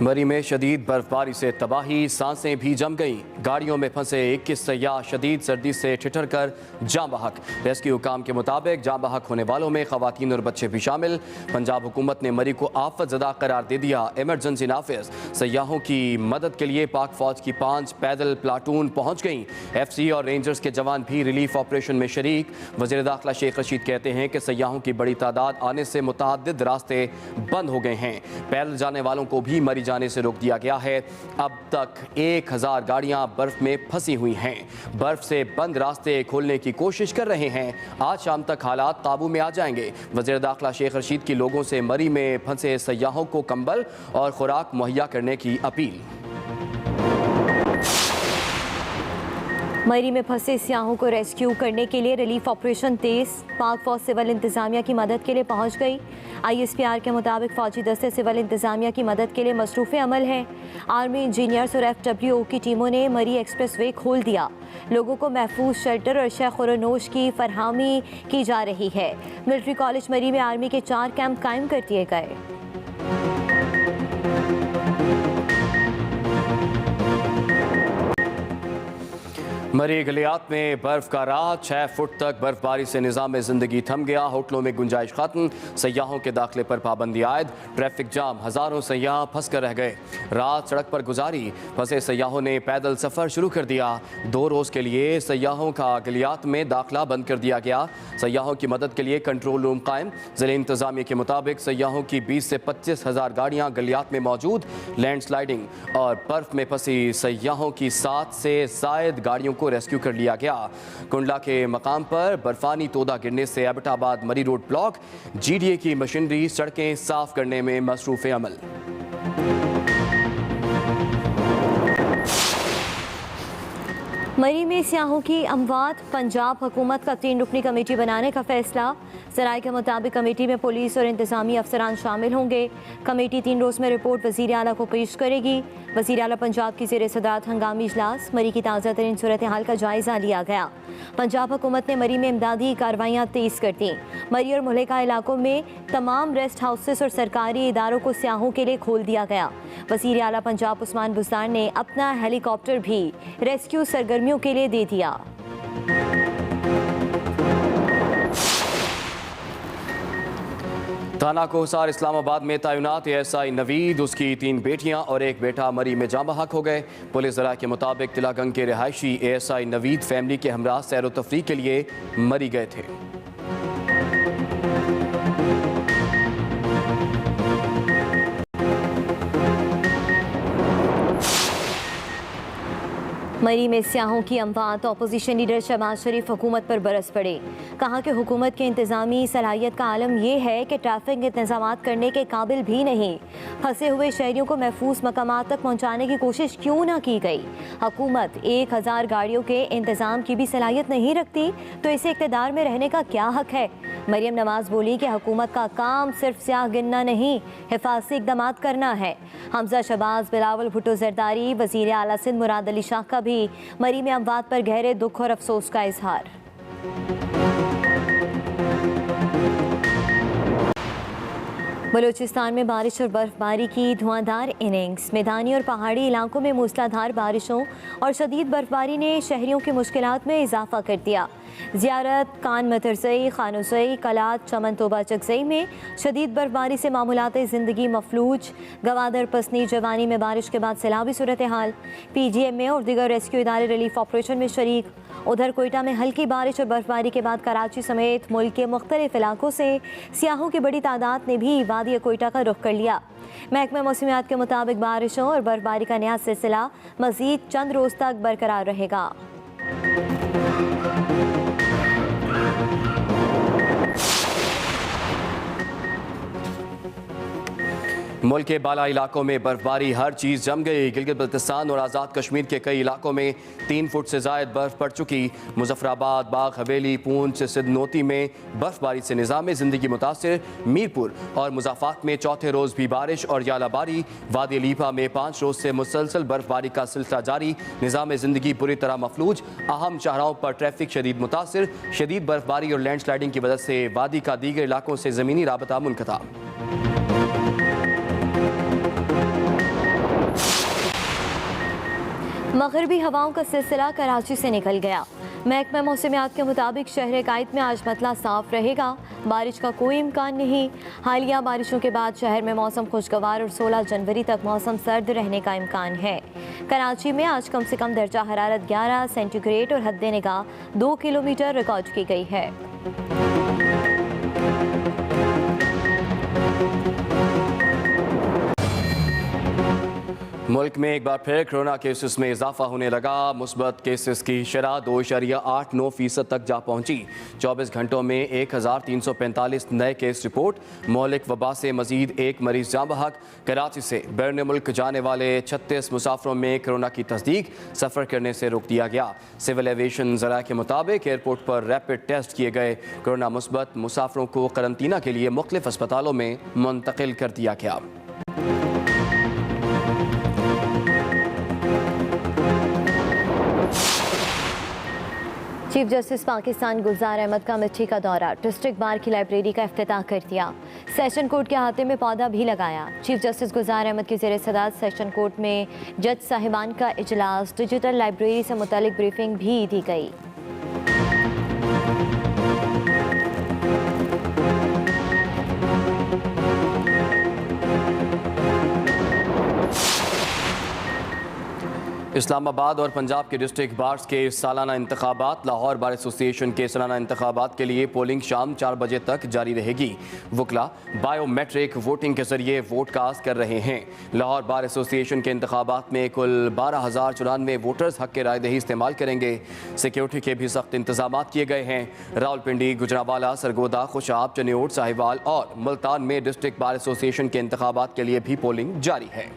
मरी में शदीद बर्फबारी से तबाही, सांसें भी जम गईं। गाड़ियों में फंसे 21 सयाह शदीद सर्दी से ठिठर कर जाँ बहक। रेस्क्यू काम के मुताबिक जाँ बहक होने वालों में खवातीन और बच्चे भी शामिल। पंजाब हुकूमत ने मरी को आफत ज़दा करार दे दिया। इमरजेंसी नाफिज। सयाहों की मदद के लिए पाक फौज की 5 पैदल प्लाटून पहुँच गईं। FC और रेंजर्स के जवान भी रिलीफ ऑपरेशन में शरीक। वज़ीर दाखिला शेख रशीद कहते हैं कि सयाहों की बड़ी तादाद आने से मुतअद्दिद रास्ते बंद हो गए हैं। पैदल जाने वालों को भी मरी जाने से रोक दिया गया है। अब तक 1000 गाड़ियां बर्फ में फंसी हुई हैं। बर्फ से बंद रास्ते खोलने की कोशिश कर रहे हैं। आज शाम तक हालात काबू में आ जाएंगे। वज़ीर दाखिला शेख रशीद की लोगों से मरी में फंसे सयाहों को कंबल और खुराक मुहैया करने की अपील। मरी में फंसे सियाहों को रेस्क्यू करने के लिए रिलीफ ऑपरेशन तेज। पाक फौज सिविल इंतजामिया की मदद के लिए पहुंच गई। ISPR के मुताबिक फौजी दस्ते सिविल इंतजामिया की मदद के लिए मसरूफ़ अमल है। आर्मी इंजीनियर्स और FWO की टीमों ने मरी एक्सप्रेस वे खोल दिया। लोगों को महफूज शेल्टर और शैख़-ओ-नोश की फरहमी की जा रही है। मिलिट्री कॉलेज मरी में आर्मी के 4 कैंप कायम कर दिए गए। मरी गलियात में बर्फ का राह, 6 फुट तक बर्फबारी से निज़ाम ज़िंदगी थम गया। होटलों में गुंजाइश खत्म। सयाहों के दाखिले पर पाबंदी आयद। ट्रैफिक जाम, हज़ारों सयाह फंस कर रह गए। रात सड़क पर गुजारी। फंसे सयाहों ने पैदल सफ़र शुरू कर दिया। 2 रोज़ के लिए सयाहों का गलियात में दाखिला बंद कर दिया गया। सयाहों की मदद के लिए कंट्रोल रूम कायम। ज़िले इंतज़ामिया के मुताबिक सयाहों की 20 से 25 हज़ार गाड़ियाँ गलियात में मौजूद। लैंड स्लाइडिंग और बर्फ में फंसी सयाहों की 7 से ज़ायद गाड़ियों को रेस्क्यू कर लिया गया। कुंडला के मकाम पर बर्फानी तोदा गिरने से एबटाबाद मरी रोड ब्लॉक। GDA की मशीनरी सड़कें साफ करने में मसरूफ़ अमल। मरी में सियाहों की अमवात, पंजाब हुकूमत का 3 रुकनी कमेटी बनाने का फैसला। ज़राए के मुताबिक कमेटी में पुलिस और इंतज़ामी अफसरान शामिल होंगे। कमेटी 3 रोज़ में रिपोर्ट वज़ीर आला को पेश करेगी। वज़ीर आला पंजाब की ज़ेर सदारत हंगामी इजलास। मरी की ताज़ा तरीन सूरत हाल का जायज़ा लिया गया। पंजाब हुकूमत ने मरी में इमदादी कार्रवाइयाँ तेज़ कर दी। मरी और मुहलिका इलाकों में तमाम रेस्ट हाउसेस और सरकारी इदारों को सियाहों के लिए खोल दिया गया। वज़ीर आला पंजाब उस्मान बुज़दार ने अपना हेलीकॉप्टर भी रेस्क्यू सरगर्मियों के लिए दे दिया। थाना कोहसार इस्लामाबाद में तैनात ASI नवीद, उसकी 3 बेटियां और 1 बेटा मरी में जाँ बहक हो गए। पुलिस ज़राए के मुताबिक तिलागंग के रिहायशी ASI नवीद फैमिली के हमरा सैर व तफरीह के लिए मरी गए थे। मरी में सियाहों की अमवात। अपोजिशन लीडर शहबाज शरीफ हुकूमत पर बरस पड़े। कहा कि हुकूमत के इंतज़ामी सलाहियत का आलम यह है कि ट्रैफिक इंतजामात करने के काबिल भी नहीं। फंसे हुए शहरियों को महफूज मकामात तक पहुँचाने की कोशिश क्यों ना की गई। हुकूमत 1000 गाड़ियों के इंतज़ाम की भी सलाहियत नहीं रखती तो इसे इक़्तिदार में रहने का क्या हक है। मरियम नवाज बोली कि हुकूमत का काम सिर्फ स्याह गिनना नहीं, हिफाजती इक़दामात करना है। हमजा शहबाज, बिलावल भुट्टो जरदारी, वज़ीर आला सिंध मुराद अली शाह का भी मरी में अमवात पर गहरे दुख और अफसोस का इजहार। बलूचिस्तान में बारिश और बर्फबारी की धुआंधार इनिंग्स। मैदानी और पहाड़ी इलाकों में मूसलाधार बारिशों और शदीद बर्फबारी ने शहरियों की मुश्किलात में इजाफा कर दिया। ज़ियारत, कान मतरसई, खानुसई, कलात, चमन तोबा चकसई में शदीद बर्फबारी से मामूलात ज़िंदगी मफलूज। गवादर, पसनी, जवानी में बारिश के बाद सैलाबी सूरत हाल। PGMA और दीगर रेस्क्यू इदारे रिलीफ ऑपरेशन में शरीक। उधर कोयटा में हल्की बारिश और बर्फबारी के बाद कराची समेत मुल्क के मुख्तलिफ इलाकों से सियाहों की बड़ी तादाद ने भी वादी कोयटा का रुख कर लिया। महकमा मौसमियात के मुताबिक बारिशों और बर्फबारी का नया सिलसिला मज़ीद चंद रोज़ तक बरकरार रहेगा। मुल्क के बाला इलाकों में बर्फबारी, हर चीज़ जम गई। गिलगित बल्तिस्तान और आज़ाद कश्मीर के कई इलाकों में 3 फुट से ज़ायद बर्फ़ पड़ चुकी। मुजफ्फराबाद, बाग हवेली, पूंछ, सिद्धनोती में बर्फबारी से निज़ाम ज़िंदगी मुतासिर। मीरपुर और मुज़ाफ़ात में चौथे रोज़ भी बारिश और यालाबारी। वादी लीपा में 5 रोज़ से मुसलसल बर्फबारी का सिलसिला जारी। निज़ाम ज़िंदगी बुरी तरह मफलूज। अहम शाहराहों पर ट्रैफिक शदीद मुतासिर। शदीद बर्फबारी और लैंड स्लाइडिंग की वजह से वादी का दीगर इलाकों से ज़मीनी राबता मुनक़ता। मगरबी हवाओं का सिलसिला कराची से निकल गया। महकमा मौसमियात के मुताबिक शहर कायद में आज मतला साफ रहेगा, बारिश का कोई इम्कान नहीं। हालिया बारिशों के बाद शहर में मौसम खुशगवार और 16 जनवरी तक मौसम सर्द रहने का इम्कान है। कराची में आज कम से कम दर्जा हरारत 11 सेंटीग्रेड और हद निगाह 2 किलोमीटर रिकॉर्ड की गई है। मुल्क में एक बार फिर कोरोना केसेस में इजाफा होने लगा। मुस्बत केसेस की शरह 2.89% तक जा पहुंची। 24 घंटों में 1345 नए केस रिपोर्ट। मौलिक वबा से मजीद एक मरीज जाँ बहक। कराची से बैरून मुल्क जाने वाले 36 मुसाफरों में कोरोना की तस्दीक, सफ़र करने से रोक दिया गया। सिविल एविएशन ज़रा के मुताबिक एयरपोर्ट पर रैपिड टेस्ट किए गए कोरोना मुस्बत मुसाफरों को करंतना के लिए मुख्तलिफ अस्पतालों में मुंतकिल कर दिया गया। चीफ जस्टिस पाकिस्तान गुलजार अहमद का मिट्टी का दौरा, डिस्ट्रिक्ट बार की लाइब्रेरी का इफ्तिताह कर दिया। सेशन कोर्ट के अहाते में पौधा भी लगाया। चीफ जस्टिस गुलजार अहमद की ज़ेर सदारत सेशन कोर्ट में जज साहिबान का इजलास, डिजिटल लाइब्रेरी से मुतालिक ब्रीफिंग भी दी गई। इस्लामाबाद और पंजाब के डिस्ट्रिक्ट बार्स के सालाना इंतखाबात। लाहौर बार एसोसिएशन के सालाना इंतखाबात के लिए पोलिंग शाम 4 बजे तक जारी रहेगी। वकला बायोमेट्रिक वोटिंग के जरिए वोट कास्ट कर रहे हैं। लाहौर बार एसोसिएशन के इंतखाबात में कुल 12,094 वोटर्स हक के रायदही इस्तेमाल करेंगे। सिक्योरिटी के भी सख्त इंतजाम किए गए हैं। रावलपिंडी, गुजरांवाला, सरगोदा, खुशाब, चनियोट, साहिवाल और मुल्तान में डिस्ट्रिक्ट बार एसोसिएशन के इंतखाबात के लिए भी पोलिंग जारी है।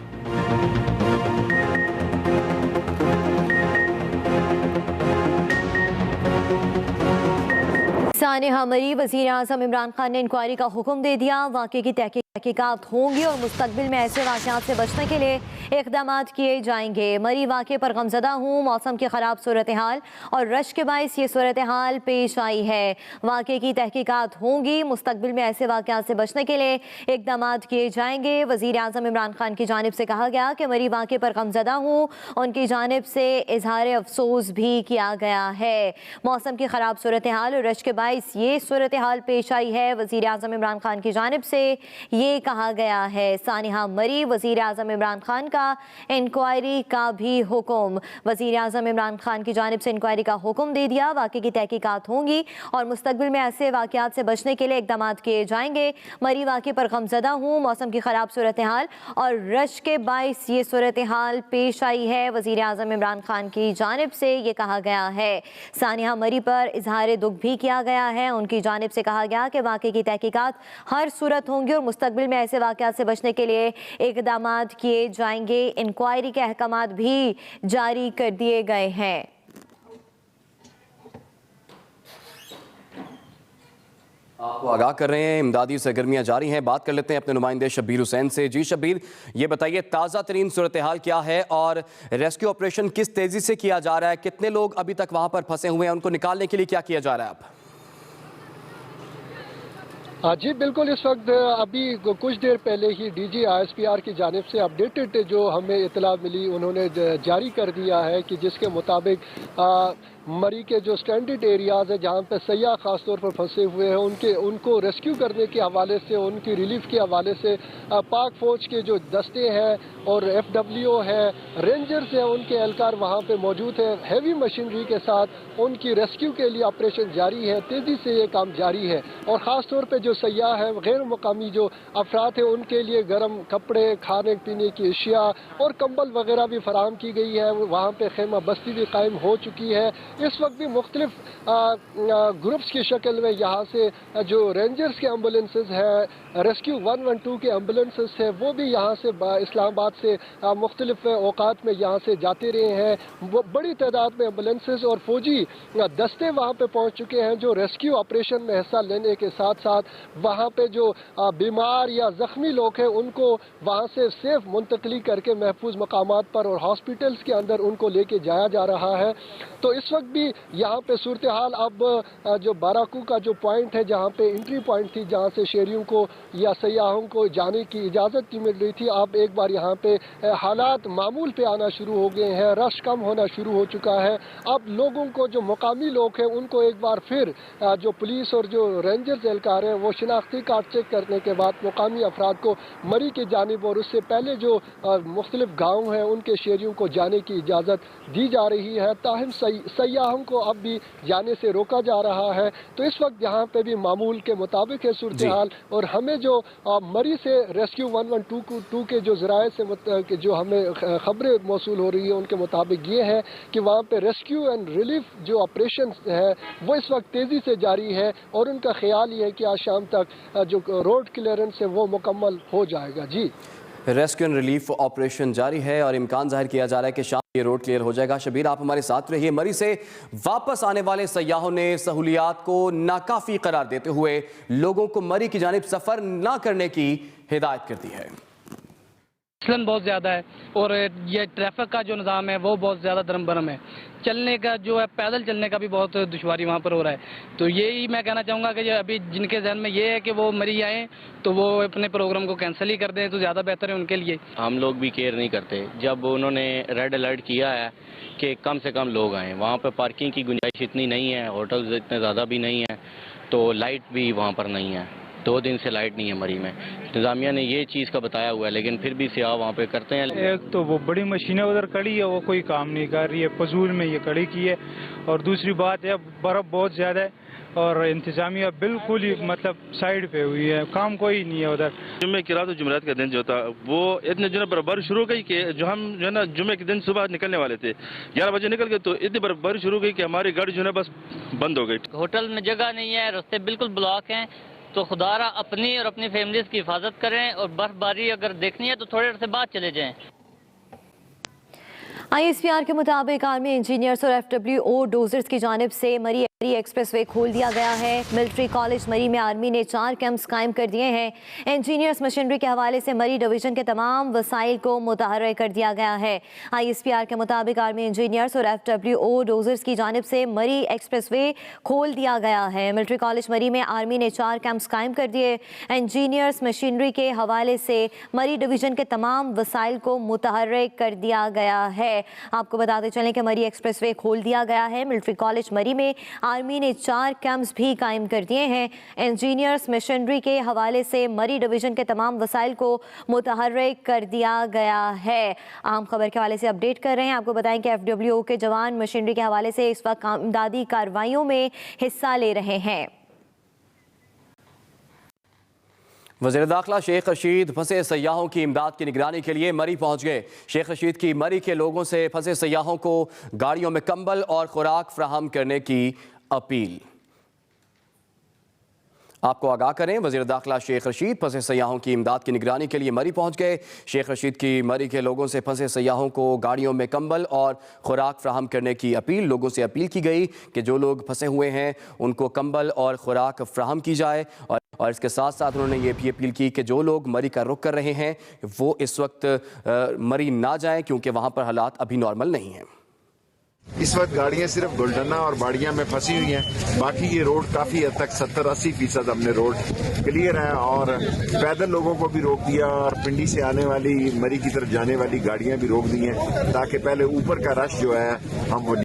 सानिहा मरी, वज़ीर आज़म इमरान खान ने इंक्वायरी का हुक्म दे दिया। वाक़े की तहकीकात होंगी और मुस्तकबिल में ऐसे वाक़यात से बचने के लिए इक़दाम किए जाएंगे। मरी वाक़े पर गमज़दा हूँ। मौसम की ख़राब सूरत हाल और रश के बाइस ये सूरत हाल पेश आई है। वाक़े की तहकीकात होंगी, मुस्तकबिल में ऐसे वाक़यात से बचने के लिए इक़दाम किए जाएंगे। वज़ीर आज़म इमरान खान की जानिब से कहा गया कि मरी वाक़े पर गमज़दा हूँ। उनकी जानिब से इज़हार अफसोस भी किया गया है। मौसम की ख़राब सूरत हाल और रश के बाइस ये सूरत हाल पेश आई है। वज़ीर आज़म इमरान खान की जानिब से ये कहा गया है। सानिहा मरी, वज़ीर आज़म इमरान खान का इंक्वायरी का भी हुक्म। वज़ीर आज़म इमरान खान की जानिब से इंक्वायरी का हुक्म दे दिया। वाक़े की तहकीकात होंगी और मुस्तकबिल में ऐसे वाक़यात से बचने के लिए इक़दाम किए जाएंगे। मरी वाक़े पर गमज़दा हूँ। मौसम की ख़राब सूरत हाल और रश के बाइस ये सूरत हाल पेश आई है। वज़ीर आज़म इमरान खान की जानिब से ये कहा गया है। सानिहा मरी पर इज़हार दुख भी किया गया है। उनकी जानिब से कहा गया कि वाक़े की तहकीकात हर सूरत होंगी और मुस्तकबिल में ऐसे वाक़यात से बचने के लिए इक़दाम किए जाएंगे। इंक्वायरी के अहकामात भी जारी कर दिए गए हैं। आपको आगाह कर रहे हैं, इमदादी सरगर्मियां जारी हैं। बात कर लेते हैं अपने नुमाइंदे शब्बीर हुसैन से। जी शब्बीर, ये बताइए ताज़ा तरीन सूरत हाल क्या है और रेस्क्यू ऑपरेशन किस तेज़ी से किया जा रहा है? कितने लोग अभी तक वहां पर फंसे हुए हैं? उनको निकालने के लिए क्या किया जा रहा है अब? जी बिल्कुल, इस वक्त अभी कुछ देर पहले ही डीजी ISPR की जानिब से अपडेटेड जो हमें इतला मिली, उन्होंने जारी कर दिया है कि जिसके मुताबिक मरी के जो स्टैंडर्ड एरियाज़ है जहाँ पे सयाह ख़ास तौर पर फंसे हुए हैं उनको रेस्क्यू करने के हवाले से, उनकी रिलीफ के हवाले से पाक फ़ौज के जो दस्ते हैं और FWO है, रेंजर्स हैं, उनके एहलकार वहाँ पे मौजूद है। हैवी मशीनरी के साथ उनकी रेस्क्यू के लिए ऑपरेशन जारी है। तेज़ी से ये काम जारी है और ख़ास तौर पर जो सयाह है, गैर मुकामी जो अफराद हैं, उनके लिए गर्म कपड़े, खाने पीने की अशिया और कंबल वगैरह भी फराहम की गई है। वहाँ पर खेमा बस्ती भी कायम हो चुकी है। इस वक्त भी मुख्तलिफ ग्रुप्स की शक्ल में यहाँ से जो रेंजर्स के एम्बुलेंसेज हैं, रेस्क्यू 112 के एम्बुलेंसेज हैं, वो भी यहाँ से इस्लामाबाद से मुख्तलिफ औकात में यहाँ से जाते रहे हैं। वो बड़ी तादाद में एम्बुलेंसेज और फौजी दस्ते वहाँ पे पहुँच चुके हैं जो रेस्क्यू ऑपरेशन में हिस्सा लेने के साथ साथ वहाँ पे जो बीमार या ज़ख्मी लोग हैं उनको वहाँ से सेफ मुंतकली करके महफूज मकामात पर और हॉस्पिटल्स के अंदर उनको लेके जाया जा रहा है। तो इस वक्त भी यहाँ पे सूरत हाल अब जो बाराकू का जो पॉइंट है, जहाँ पे एंट्री पॉइंट थी, जहाँ से शहरियों को या सयाहों को जाने की इजाज़त की मिल रही थी, अब एक बार यहाँ पे हालात मामूल पे आना शुरू हो गए हैं, रश कम होना शुरू हो चुका है। अब लोगों को, जो मुकामी लोग हैं, उनको एक बार फिर जो पुलिस और जो रेंजर्स एहलकार हैं वो शिनाख्ती कार्ड चेक करने के बाद मुकामी अफराद को मरी की जानिब और उससे पहले जो मुख्तलिफ गाँव हैं उनके शहरियों को जाने की इजाज़त दी जा रही है। ताहम सयाहों को अब भी जाने से रोका जा रहा है। तो इस वक्त यहाँ पे भी मामूल के मुताबिक है सूरत हाल, और हमें जो मरी से रेस्क्यू 112 के जो ज़राए से जो हमें खबरें मौसूल हो रही है उनके मुताबिक ये है कि वहाँ पे रेस्क्यू एंड रिलीफ जो ऑपरेशन है वो इस वक्त तेज़ी से जारी है, और उनका ख्याल ये है कि आज शाम तक जो रोड क्लियरेंस है वो मुकम्मल हो जाएगा। जी, रेस्क्यू एंड रिलीफ ऑपरेशन जारी है और इम्कान जाहिर किया जा रहा है कि शाम ये रोड क्लियर हो जाएगा। शबीर, आप हमारे साथ रहिए। मरी से वापस आने वाले सयाहों ने सहूलियात को नाकाफी करार देते हुए लोगों को मरी की जानिब सफर न करने की हिदायत कर दी है। फिसलन बहुत ज़्यादा है और ये ट्रैफिक का जो निज़ाम है वो बहुत ज़्यादा दरम बरम है। चलने का जो है, पैदल चलने का भी बहुत दुश्वारी वहाँ पर हो रहा है। तो यही मैं कहना चाहूँगा कि अभी जिनके जहन में ये है कि वो मरी आए तो वो अपने प्रोग्राम को कैंसिल ही कर दें तो ज़्यादा बेहतर है उनके लिए। हम लोग भी केयर नहीं करते। जब उन्होंने रेड अलर्ट किया है कि कम से कम लोग आएँ, वहाँ पर पार्किंग की गुंजाइश इतनी नहीं है, होटल्स इतने ज़्यादा भी नहीं है, तो लाइट भी वहाँ पर नहीं है। 2 दिन से लाइट नहीं है मरी में। इंतजामिया ने ये चीज़ का बताया हुआ है, लेकिन फिर भी सियाह वहाँ पे करते हैं। एक तो वो बड़ी मशीनें उधर खड़ी है, वो कोई काम नहीं कर रही है, फजूल में ये खड़ी की है। और दूसरी बात है, बर्फ़ बहुत ज़्यादा है और इंतजामिया बिल्कुल ही मतलब साइड पे हुई है, काम कोई नहीं है उधर। जुम्मे की रात और जुमेरात का दिन जो था वो इतने जो है बर्फबारी शुरू हो गई कि जो हम जो है ना जुम्मे के दिन सुबह निकलने वाले थे, 11 बजे निकल गए, तो इतनी बर्फबारी शुरू हो गई कि हमारी गाड़ी जो है बस बंद हो गई। होटल में जगह नहीं है, रास्ते बिल्कुल ब्लॉक हैं। तो खुदारा अपनी और अपनी फैमिलीज की हिफाजत करें, और बर्फबारी अगर देखनी है तो थोड़े देर से बाद चले जाएं। ISPR के मुताबिक आर्मी इंजीनियर्स और FWO डोजर्स की जानिब से मरी एक्सप्रेसवे खोल दिया गया है। मिलिट्री कॉलेज मरी में आर्मी ने 4 कैंप्स कायम कर दिए हैं। इंजीनियर्स मशीनरी के हवाले से मरी डिवीजन के तमाम वसाइल को मुतहर्रिक कर दिया गया है। ISPR के मुताबिक आर्मी इंजीनियर्स और FWO डोजर्स की जानिब से मरी एक्सप्रेसवे खोल दिया गया है। मिलिट्री कॉलेज मरी में आर्मी ने 4 कैंप्स कायम कर दिए। इंजीनियर्स मशीनरी के हवाले से मरी डिवीजन के तमाम वसाइल को मुतहर्रिक कर दिया गया है। आपको बताते चलें कि मरी एक्सप्रेसवे खोल दिया गया है। मिलिट्री कॉलेज मरी में आर्मी ने 4 कैंप्स भी कायम कर दिए हैं। इंजीनियर्स मशीनरी के हवाले से मरी डिवीजन के तमाम वसाइल को मुतहर्रिक कर दिया गया है। अहम खबर के हवाले से अपडेट कर रहे हैं। आपको बताएं कि FWO के जवान मशीनरी के हवाले से इस वक्त इमदादी कार्रवाइयों में हिस्सा ले रहे हैं। वज़ीर दाखिला शेख रशीद फंसे सयाहों की इमदाद की निगरानी के लिए मरी पहुंच गए। शेख रशीद की मरी के लोगों से फंसे सयाहों को गाड़ियों में कंबल और खुराक फ्राहम करने की अपील। आपको आगाह करें, वज़ीर दाखिला शेख रशीद फंसे सयाहों की इमदाद की निगरानी के लिए मरी पहुंच गए। शेख रशीद की मरी के लोगों से फंसे सयाहों को गाड़ियों में कंबल और खुराक फ्राहम करने की अपील। लोगों से अपील की गई कि जो लोग फंसे हुए हैं उनको कंबल और खुराक फ्राहम की जाए, और इसके साथ साथ उन्होंने ये भी अपील की कि जो लोग मरी का रुख कर रहे हैं वो इस वक्त मरी ना जाएं, क्योंकि वहाँ पर हालात अभी नॉर्मल नहीं हैं। इस वक्त गाड़ियां सिर्फ गुलडना और बाड़ियां में फंसी हुई हैं। बाकी ये रोड काफी हद तक 70-80% हमने रोड क्लियर है, और पैदल लोगों को भी रोक दिया, और पिंडी से आने वाली मरी की तरफ जाने वाली गाड़ियां भी रोक दी हैं, ताकि पहले ऊपर का रश जो है हम